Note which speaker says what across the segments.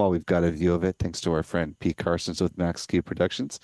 Speaker 1: while we've got a view of it, thanks to our friend Pete Carsons with Max Q Productions.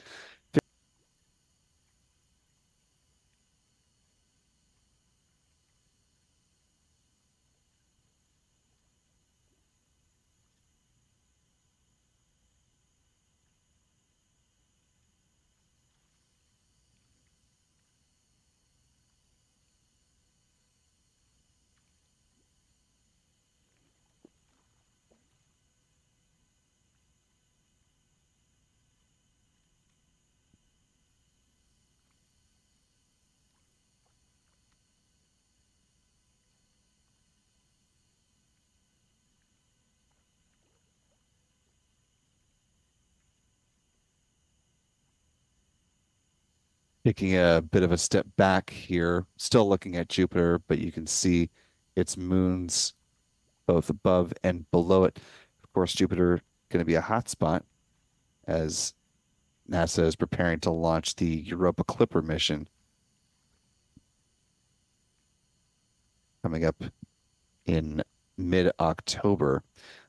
Speaker 1: Taking a bit of a step back here, still looking at Jupiter, but you can see its moons both above and below it. Of course, Jupiter going to be a hot spot as NASA is preparing to launch the Europa Clipper mission coming up in mid-October.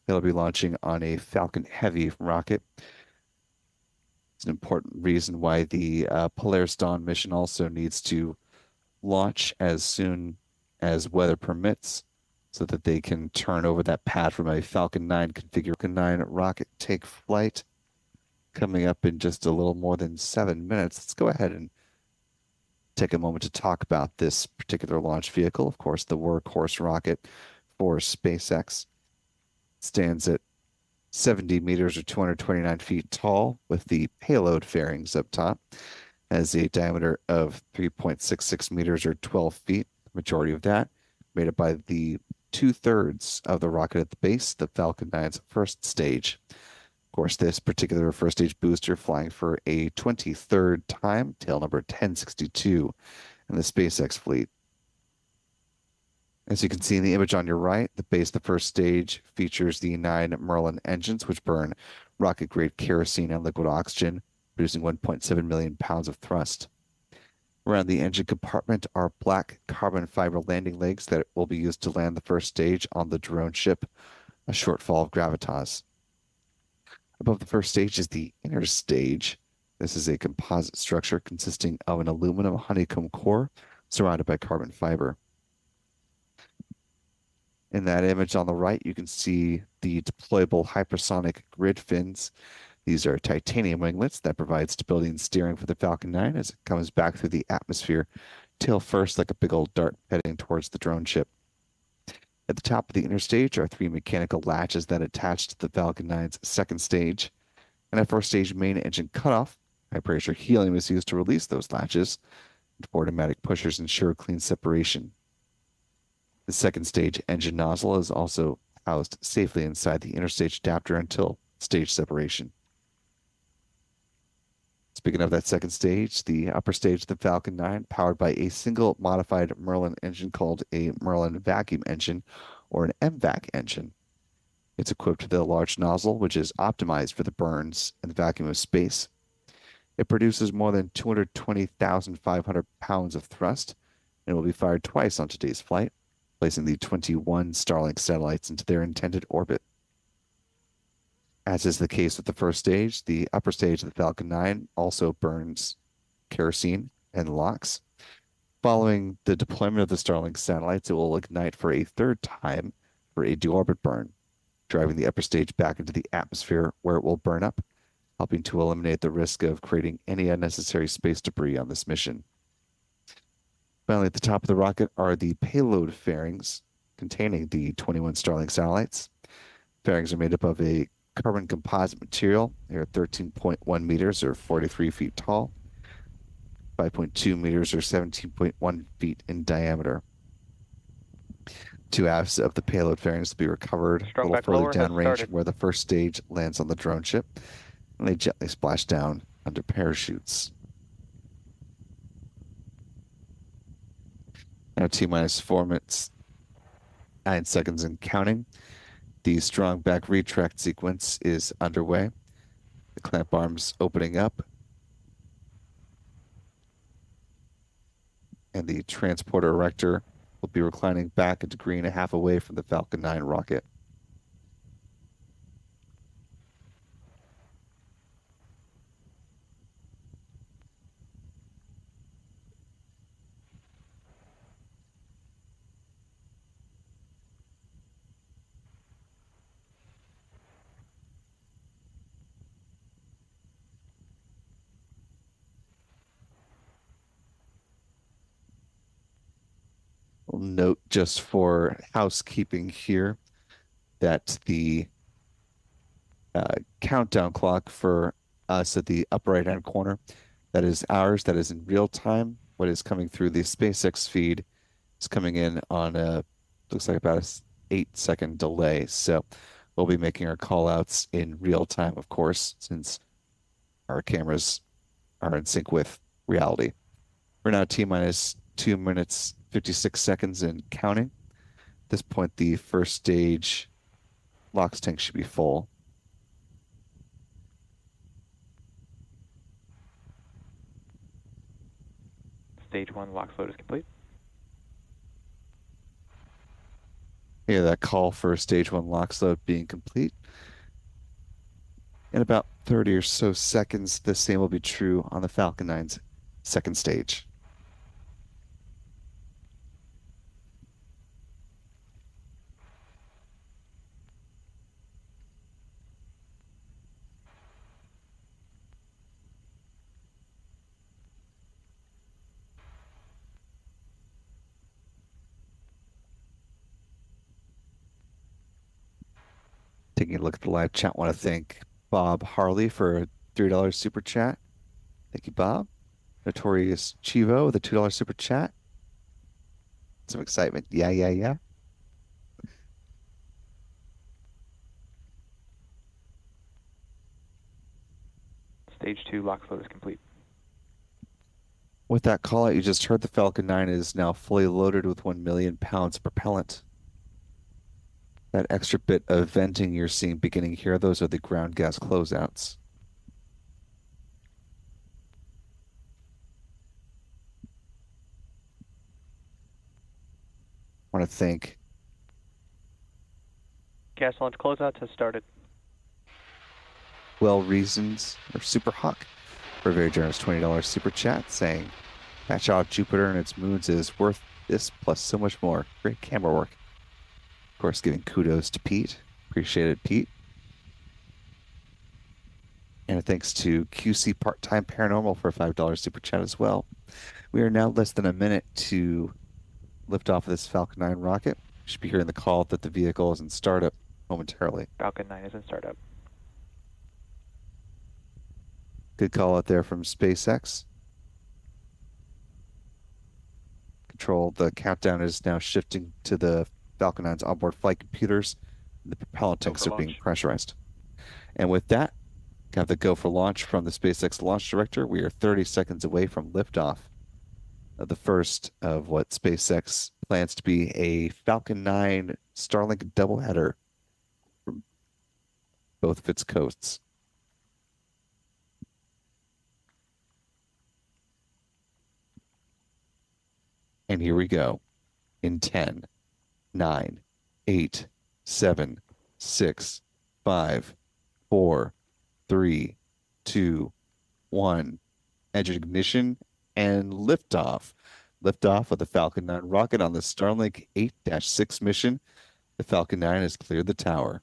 Speaker 1: They'll be launching on a Falcon Heavy rocket. It's an important reason why the Polaris Dawn mission also needs to launch as soon as weather permits so that they can turn over that pad from a Falcon 9 configured Falcon 9 rocket take flight coming up in just a little more than 7 minutes. Let's go ahead and take a moment to talk about this particular launch vehicle. Of course, the workhorse rocket for SpaceX stands at 70 meters or 229 feet tall with the payload fairings up top. Has a diameter of 3.66 meters or 12 feet. The majority of that made up by the 2/3 of the rocket at the base, the Falcon 9's first stage. Of course, this particular first stage booster flying for a 23rd time, tail number 1062 in the SpaceX fleet. As you can see in the image on your right, the base of the first stage features the 9 Merlin engines, which burn rocket-grade kerosene and liquid oxygen, producing 1.7 million pounds of thrust. Around the engine compartment are black carbon fiber landing legs that will be used to land the first stage on the drone ship, a shortfall of gravitas. Above the first stage is the inner stage. This is a composite structure consisting of an aluminum honeycomb core surrounded by carbon fiber. In that image on the right, you can see the deployable hypersonic grid fins. These are titanium winglets that provide stability and steering for the Falcon 9 as it comes back through the atmosphere, tail first like a big old dart heading towards the drone ship. At the top of the inner stage are 3 mechanical latches that attach to the Falcon 9's second stage. And at first stage main engine cutoff, high pressure helium is used to release those latches, and automatic pushers ensure clean separation. The second stage engine nozzle is also housed safely inside the inner stage adapter until stage separation. Speaking of that second stage, the upper stage of the Falcon 9, powered by a single modified Merlin engine called a Merlin vacuum engine or an MVAC engine. It's equipped with a large nozzle, which is optimized for the burns and the vacuum of space. It produces more than 220,500 pounds of thrust and will be fired twice on today's flight, placing the 21 Starlink satellites into their intended orbit. As is the case with the first stage, the upper stage of the Falcon 9 also burns kerosene and LOX. Following the deployment of the Starlink satellites, it will ignite for a third time for a deorbit burn, driving the upper stage back into the atmosphere where it will burn up, helping to eliminate the risk of creating any unnecessary space debris on this mission. Finally, at the top of the rocket are the payload fairings containing the 21 Starlink satellites. Fairings are made up of a carbon composite material. They're 13.1 meters or 43 feet tall, 5.2 meters or 17.1 feet in diameter. 2 halves of the payload fairings will be recovered a little further downrange from where the first stage lands on the drone ship, and they gently splash down under parachutes. Now T-minus 4 minutes, 9 seconds and counting. The strong back retract sequence is underway. The clamp arms opening up. And the transporter erector will be reclining back a degree and a half away from the Falcon 9 rocket. I'll note just for housekeeping here that the countdown clock for us at the upper right-hand corner, that is ours, that is in real time. What is coming through the SpaceX feed is coming in on looks like about a 8-second delay. So we'll be making our call outs in real time, of course, since our cameras are in sync with reality. We're now T minus 2 minutes, 56 seconds and counting. At this point, the first stage LOX tank should be full.
Speaker 2: Stage 1 LOX load is complete.
Speaker 1: Yeah, that call for stage 1 LOX load being complete. In about 30 or so seconds, the same will be true on the Falcon 9's second stage. Taking a look at the live chat, want to thank Bob Harley for a $3 super chat. Thank you, Bob. Notorious Chivo with a $2 super chat. Some excitement. Yeah, yeah, yeah.
Speaker 2: Stage 2 LOX load is complete.
Speaker 1: With that call out, you just heard the Falcon 9 is now fully loaded with 1 million pounds of propellant. That extra bit of venting you're seeing beginning here, those are the ground gas closeouts. I want to thank
Speaker 2: Gas launch closeout has started.
Speaker 1: Well Reasons or Super Hawk for a very generous $20 super chat saying, that shot of Jupiter and its moons is worth this plus so much more. Great camera work. Of course, giving kudos to Pete. Appreciate it, Pete. And thanks to QC Part-Time Paranormal for a $5 super chat as well. We are now less than a minute to lift off of this Falcon 9 rocket. You should be hearing the call that the vehicle is in startup momentarily.
Speaker 2: Falcon 9 is in startup.
Speaker 1: Good call out there from SpaceX. Control, the countdown is now shifting to the Falcon 9's onboard flight computers. The propellant tanks are being pressurized. And with that, got the go for launch from the SpaceX launch director. We are 30 seconds away from liftoff of the first of what SpaceX plans to be a Falcon 9 Starlink doubleheader from both of its coasts. And here we go in 10, 9, 8, 7, 6, 5, 4, 3, 2, 1. Engine ignition and liftoff. Liftoff of the Falcon 9 rocket on the Starlink 8-6 mission. The Falcon 9 has cleared the tower.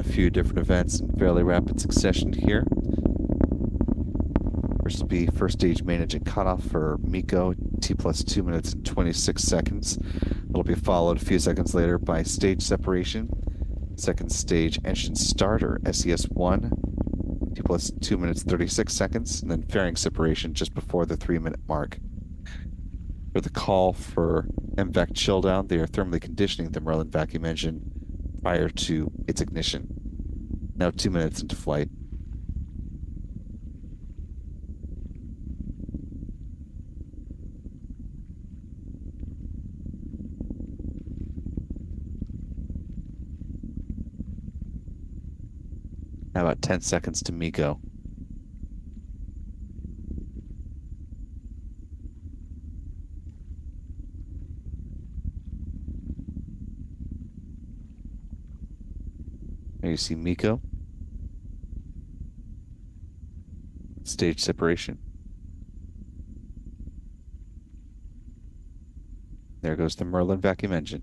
Speaker 1: Few different events in fairly rapid succession here. First will be first stage main engine cutoff for MECO, T plus 2 minutes and 26 seconds. It'll be followed a few seconds later by stage separation. Second stage engine start, or SES1, T plus 2 minutes 36 seconds, and then fairing separation just before the 3-minute mark. For the call for MVAC chill down, they are thermally conditioning the Merlin vacuum engine prior to its ignition. Now 2 minutes into flight. Now about 10 seconds to MECO. There you see MECO. Stage separation. There goes the Merlin vacuum engine.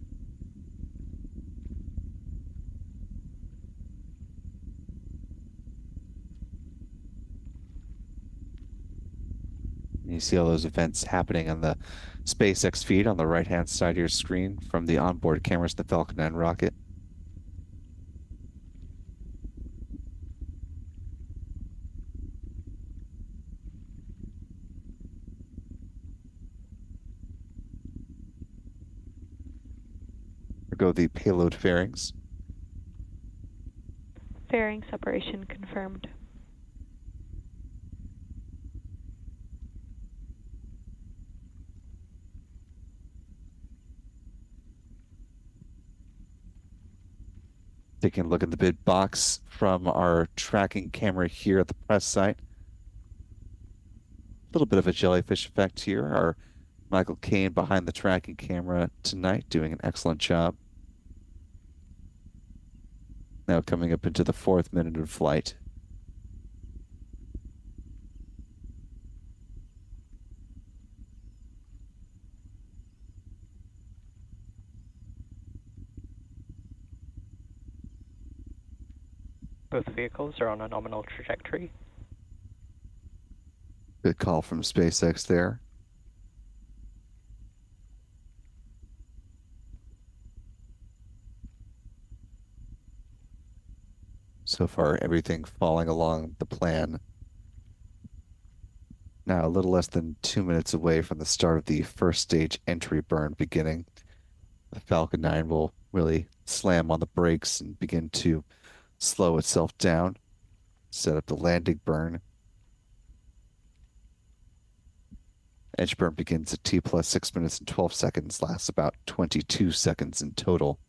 Speaker 1: You see all those events happening on the SpaceX feed on the right-hand side of your screen from the onboard cameras of the Falcon 9 rocket. There go the payload fairings.
Speaker 3: Fairing separation confirmed.
Speaker 1: Taking a look at the bid box from our tracking camera here at the press site. A little bit of a jellyfish effect here. Our Michael Kane behind the tracking camera tonight, doing an excellent job. Now coming up into the 4th minute of flight.
Speaker 2: Both vehicles are on a nominal trajectory.
Speaker 1: Good call from SpaceX there. So far, everything falling along the plan. Now, a little less than 2 minutes away from the start of the first stage entry burn beginning. The Falcon 9 will really slam on the brakes and begin to slow itself down, set up the landing burn. Edge burn begins at T plus 6 minutes and 12 seconds, lasts about 22 seconds in total.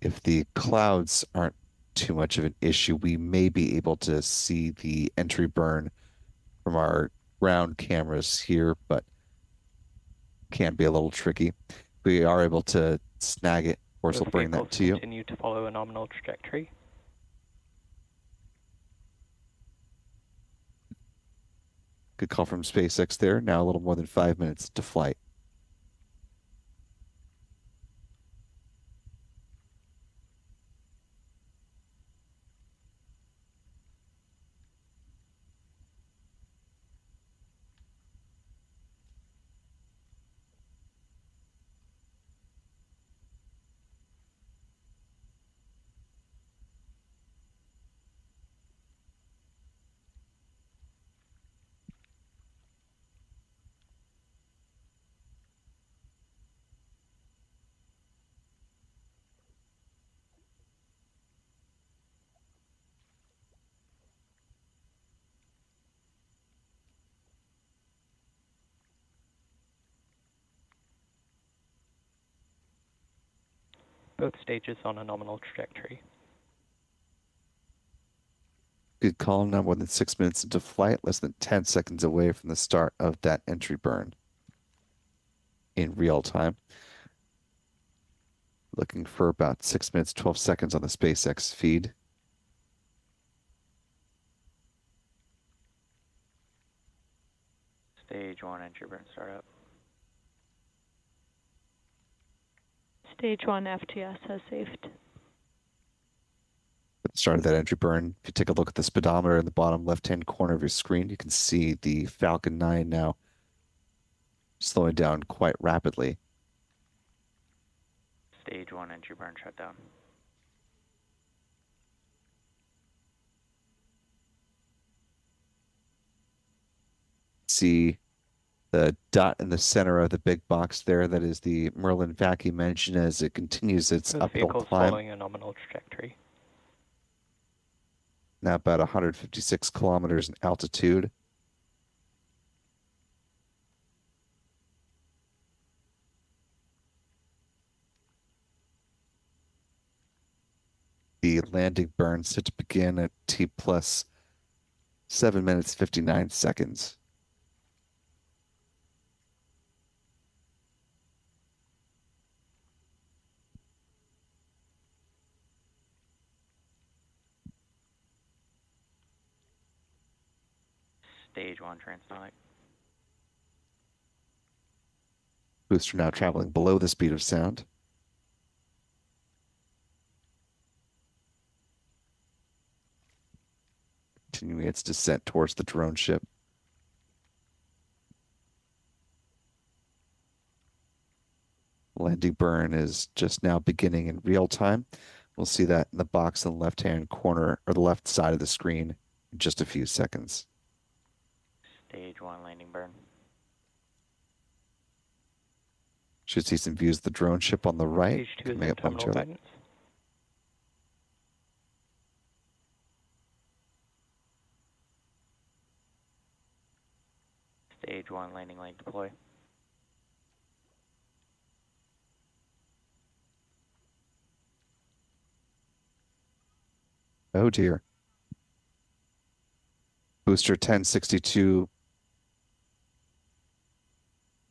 Speaker 1: If the clouds aren't too much of an issue, we may be able to see the entry burn from our ground cameras here, but can be a little tricky. We are able to snag it. Of course, we'll bring that to you.
Speaker 2: Continue to follow a nominal trajectory.
Speaker 1: Good call from SpaceX there. Now a little more than 5 minutes to flight.
Speaker 2: Both stages on a nominal trajectory.
Speaker 1: Good call. Now more than 6 minutes into flight, less than 10 seconds away from the start of that entry burn in real time. Looking for about 6 minutes, 12 seconds on the SpaceX feed.
Speaker 2: Stage 1 entry burn startup.
Speaker 3: Stage 1 FTS has safed.
Speaker 1: Started that entry burn. If you take a look at the speedometer in the bottom left-hand corner of your screen, you can see the Falcon 9 now slowing down quite rapidly.
Speaker 2: Stage 1 entry burn shutdown.
Speaker 1: See the dot in the center of the big box there. That is the Merlin vacuum engine as it continues its
Speaker 2: Both
Speaker 1: uphill
Speaker 2: vehicles
Speaker 1: climb.
Speaker 2: following a nominal trajectory.
Speaker 1: Now about 156 kilometers in altitude. The landing burn set to begin at T plus 7 minutes 59 seconds.
Speaker 2: Stage 1 transonic.
Speaker 1: Booster now traveling below the speed of sound. Continuing its descent towards the drone ship. Landing burn is just now beginning in real time. We'll see that in the box in the left-hand corner or the left side of the screen in just a few seconds.
Speaker 2: Stage 1 landing burn.
Speaker 1: Should see some views of the drone ship on the right.
Speaker 2: Stage 2 is
Speaker 1: coming
Speaker 2: in
Speaker 1: up
Speaker 2: terminal
Speaker 1: momentarily.
Speaker 2: guidance. Stage 1 landing leg deploy.
Speaker 1: Oh dear. Booster 1062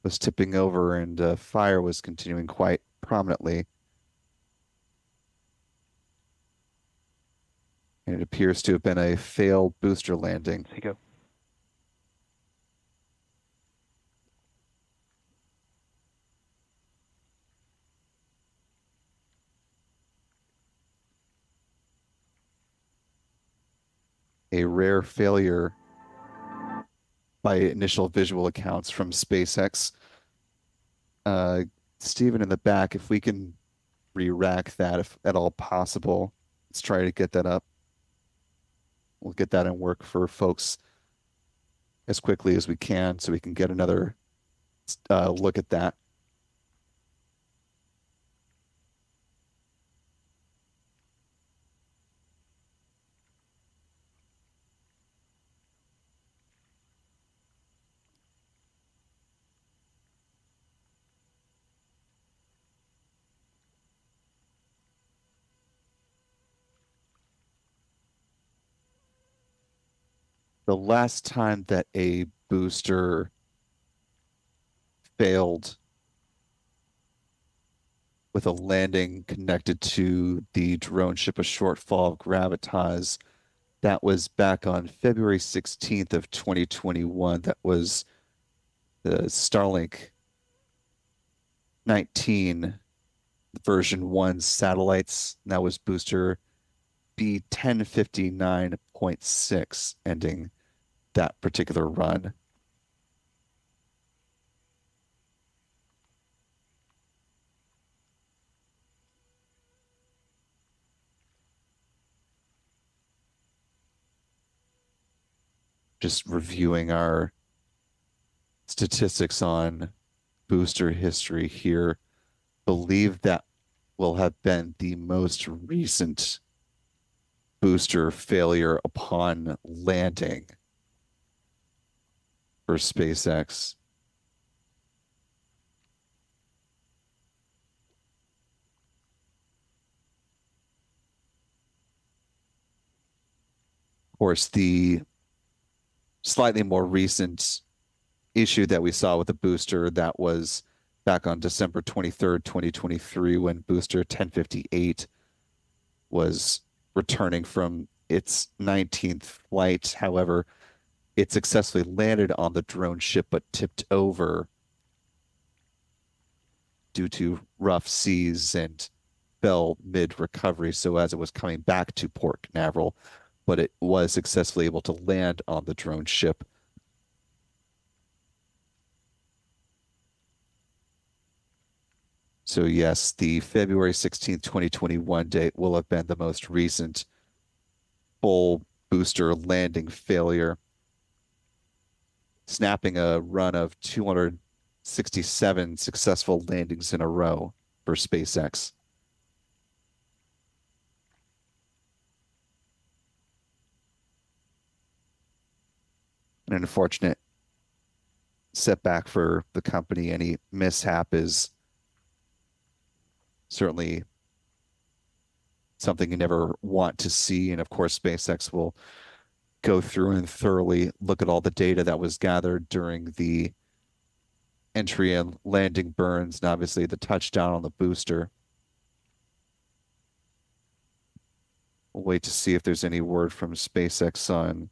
Speaker 1: was tipping over and fire was continuing quite prominently. And it appears to have been a failed booster landing.
Speaker 2: Seago.
Speaker 1: A rare failure by initial visual accounts from SpaceX. Stephen in the back, if we can re-rack that if at all possible, let's try to get that up. We'll get that in work for folks as quickly as we can so we can get another look at that. The last time that a booster failed with a landing connected to the drone ship, a shortfall of gravitas, that was back on February 16th of 2021. That was the Starlink 19 version 1 satellites. That was booster B1059.6 ending that particular run. Just reviewing our statistics on booster history here. Believe that will have been the most recent booster failure upon landing for SpaceX. Of course, the slightly more recent issue that we saw with the booster, that was back on December 23rd, 2023, when booster 1058 was returning from its 19th flight. However, it successfully landed on the drone ship but tipped over due to rough seas and fell mid-recovery, so as it was coming back to Port Canaveral, but it was successfully able to land on the drone ship. So yes, the February 16th, 2021 date will have been the most recent full booster landing failure, snapping a run of 267 successful landings in a row for SpaceX. An unfortunate setback for the company. Any mishap is certainly something you never want to see. And of course, SpaceX will go through and thoroughly look at all the data that was gathered during the entry and landing burns, and obviously the touchdown on the booster. We'll wait to see if there's any word from SpaceX on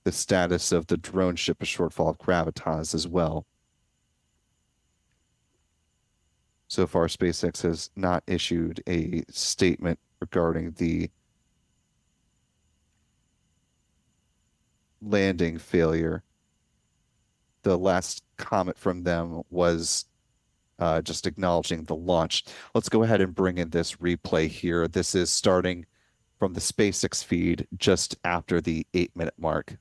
Speaker 1: the status of the drone ship, a shortfall of gravitas as well. So far, SpaceX has not issued a statement regarding the landing failure. The last comment from them was just acknowledging the launch. Let's go ahead and bring in this replay here. This is starting from the SpaceX feed just after the 8-minute mark.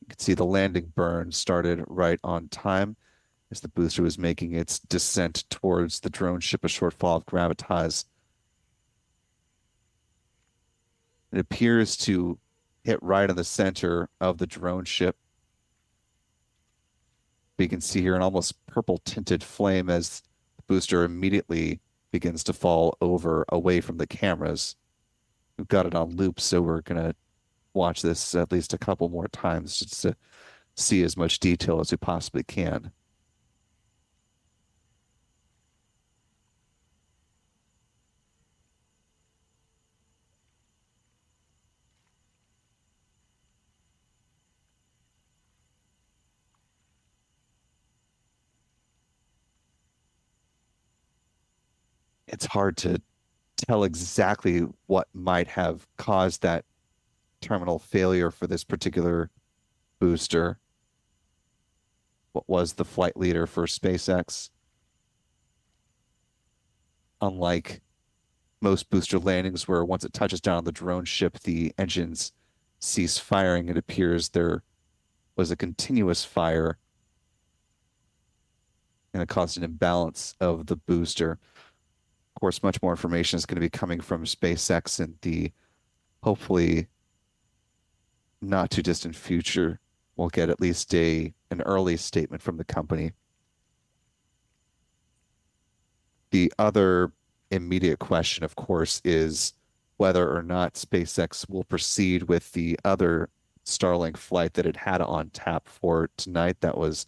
Speaker 1: You can see the landing burn started right on time as the booster was making its descent towards the drone ship, a shortfall of gravitas. It appears to hit right in the center of the drone ship. You can see here an almost purple tinted flame as the booster immediately begins to fall over away from the cameras. We've got it on loop, so we're going to watch this at least a couple more times just to see as much detail as we possibly can. It's hard to tell exactly what might have caused that terminal failure for this particular booster. What was the flight leader for SpaceX? Unlike most booster landings where once it touches down on the drone ship, the engines cease firing, it appears there was a continuous fire and it caused an imbalance of the booster. Of course, much more information is going to be coming from SpaceX in the hopefully not too distant future. We'll get at least an early statement from the company. The other immediate question, of course, is whether or not SpaceX will proceed with the other Starlink flight that it had on tap for tonight. That was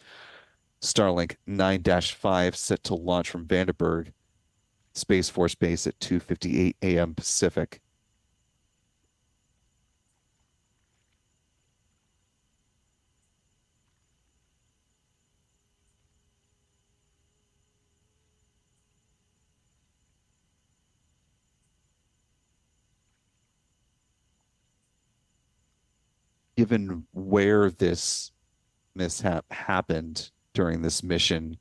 Speaker 1: Starlink 9-5 set to launch from Vandenberg Space Force Base at 2:58 a.m. Pacific. Given where this mishap happened during this mission,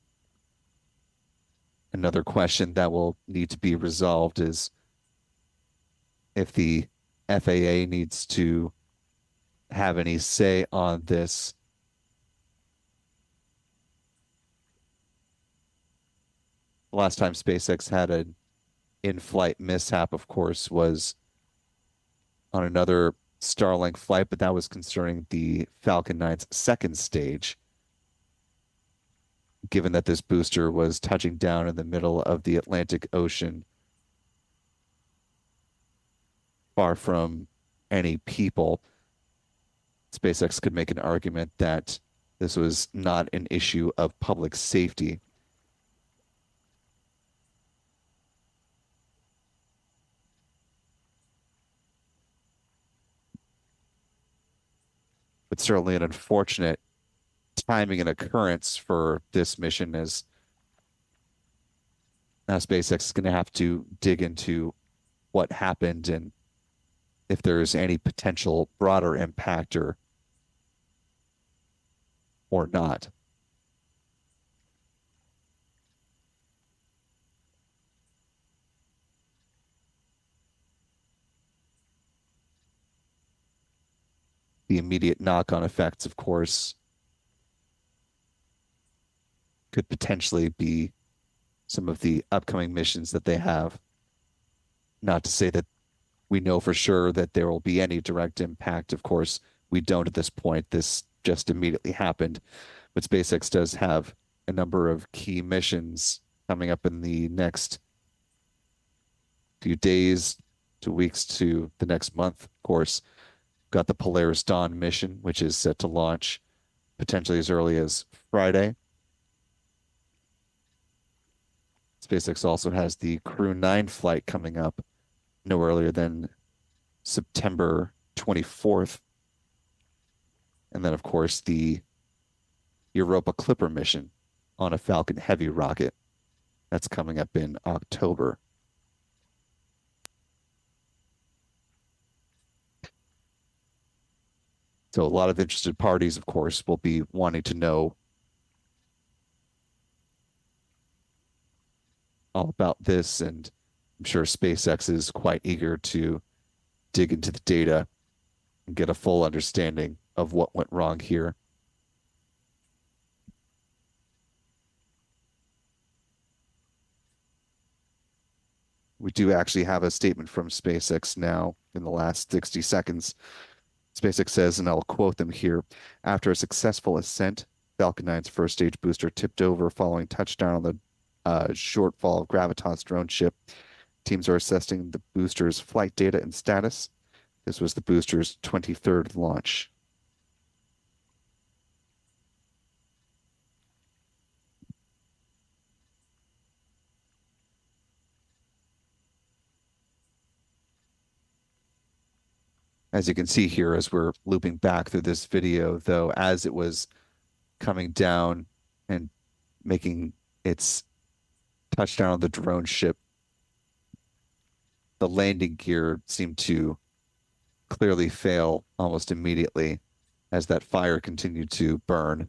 Speaker 1: another question that will need to be resolved is if the FAA needs to have any say on this. The last time SpaceX had an in-flight mishap, of course, was on another Starlink flight, but that was concerning the Falcon 9's second stage. Given that this booster was touching down in the middle of the Atlantic Ocean, far from any people, SpaceX could make an argument that this was not an issue of public safety. But certainly an unfortunate timing and occurrence for this mission, as Now, SpaceX is going to have to dig into what happened and if there's any potential broader impact or not. The immediate knock-on effects, of course, could potentially be some of the upcoming missions that they have. Not to say that we know for sure that there will be any direct impact. Of course, we don't at this point. This just immediately happened. But SpaceX does have a number of key missions coming up in the next few days to weeks to the next month. Of course, got the Polaris Dawn mission, which is set to launch potentially as early as Friday. SpaceX also has the Crew 9 flight coming up no earlier than September 24th. And then, of course, the Europa Clipper mission on a Falcon Heavy rocket. That's coming up in October. So a lot of interested parties, of course, will be wanting to know all about this. And I'm sure SpaceX is quite eager to dig into the data and get a full understanding of what went wrong here. We do actually have a statement from SpaceX now in the last 60 seconds. SpaceX says, and I'll quote them here, after a successful ascent, Falcon 9's first stage booster tipped over following touchdown on the shortfall of Gravitas drone ship. Teams are assessing the booster's flight data and status. This was the booster's 23rd launch. As you can see here, as we're looping back through this video, though, as it was coming down and making its touchdown on the drone ship, the landing gear seemed to clearly fail almost immediately as that fire continued to burn.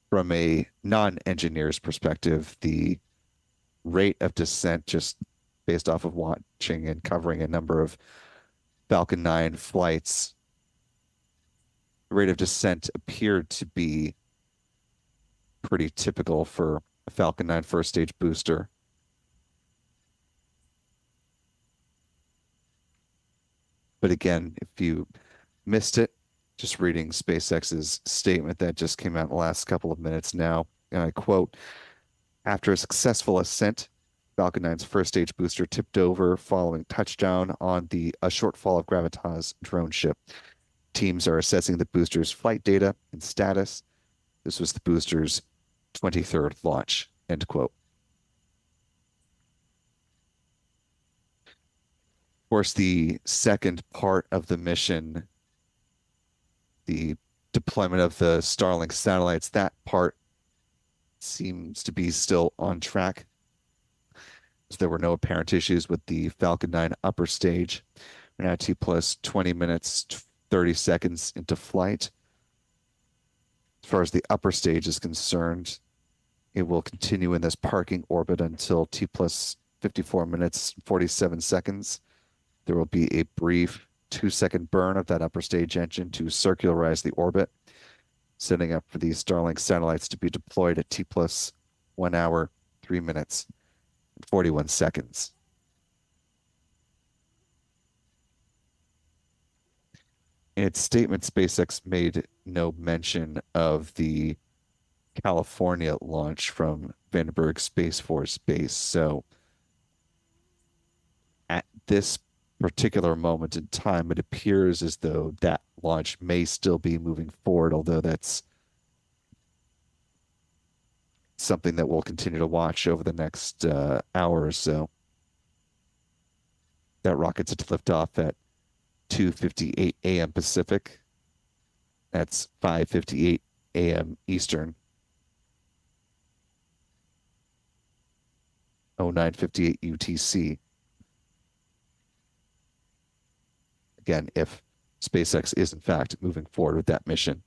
Speaker 1: From a non-engineer's perspective, the rate of descent, just based off of watching and covering a number of Falcon 9 flights, the rate of descent appeared to be pretty typical for a Falcon 9 first stage booster. But again, if you missed it, just reading SpaceX's statement that just came out in the last couple of minutes now, and I quote, after a successful ascent, Falcon 9's first stage booster tipped over following touchdown on a shortfall of Gravitas drone ship. Teams are assessing the booster's flight data and status. This was the booster's 23rd launch, end quote. Of course, the second part of the mission, the deployment of the Starlink satellites, that part seems to be still on track. So there were no apparent issues with the Falcon 9 upper stage. We're now T plus 20 minutes, 30 seconds into flight. As far as the upper stage is concerned, it will continue in this parking orbit until T plus 54 minutes, 47 seconds. There will be a brief 2-second burn of that upper stage engine to circularize the orbit, setting up for these Starlink satellites to be deployed at T plus 1 hour, 3 minutes, and 41 seconds. In its statement, SpaceX made no mention of the California launch from Vandenberg Space Force Base. So at this particular moment in time, it appears as though that launch may still be moving forward, although that's something that we'll continue to watch over the next hour or so. That rocket's to lift off at 2:58 a.m. Pacific. That's 5:58 a.m. Eastern. 09:58 UTC. Again, if SpaceX is in fact moving forward with that mission.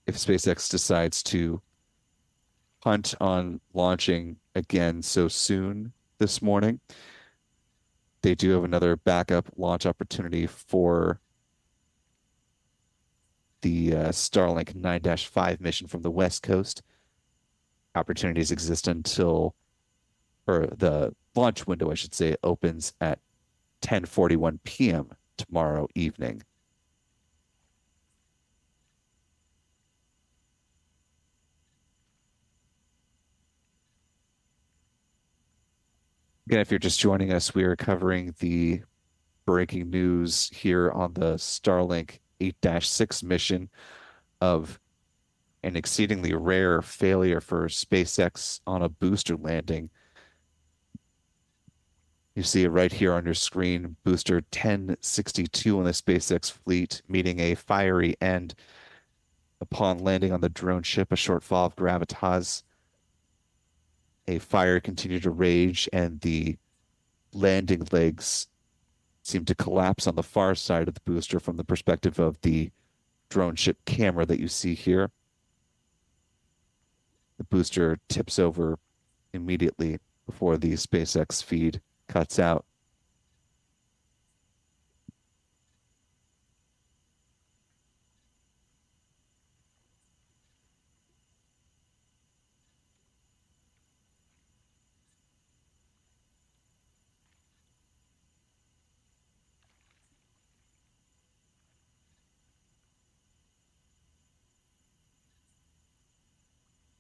Speaker 1: If SpaceX decides to punt on launching again so soon this morning, they do have another backup launch opportunity for the Starlink 9-5 mission from the West Coast. Opportunities exist until, or the launch window, I should say, opens at 10:41 p.m. tomorrow evening. Again, if you're just joining us, we are covering the breaking news here on the Starlink 8-6 mission of an exceedingly rare failure for SpaceX on a booster landing. You see it right here on your screen, booster 1062 on the SpaceX fleet meeting a fiery end upon landing on the drone ship, a short fall of gravitas. A fire continued to rage, and the landing legs seem to collapse on the far side of the booster from the perspective of the drone ship camera that you see here. The booster tips over immediately before the SpaceX feed cuts out.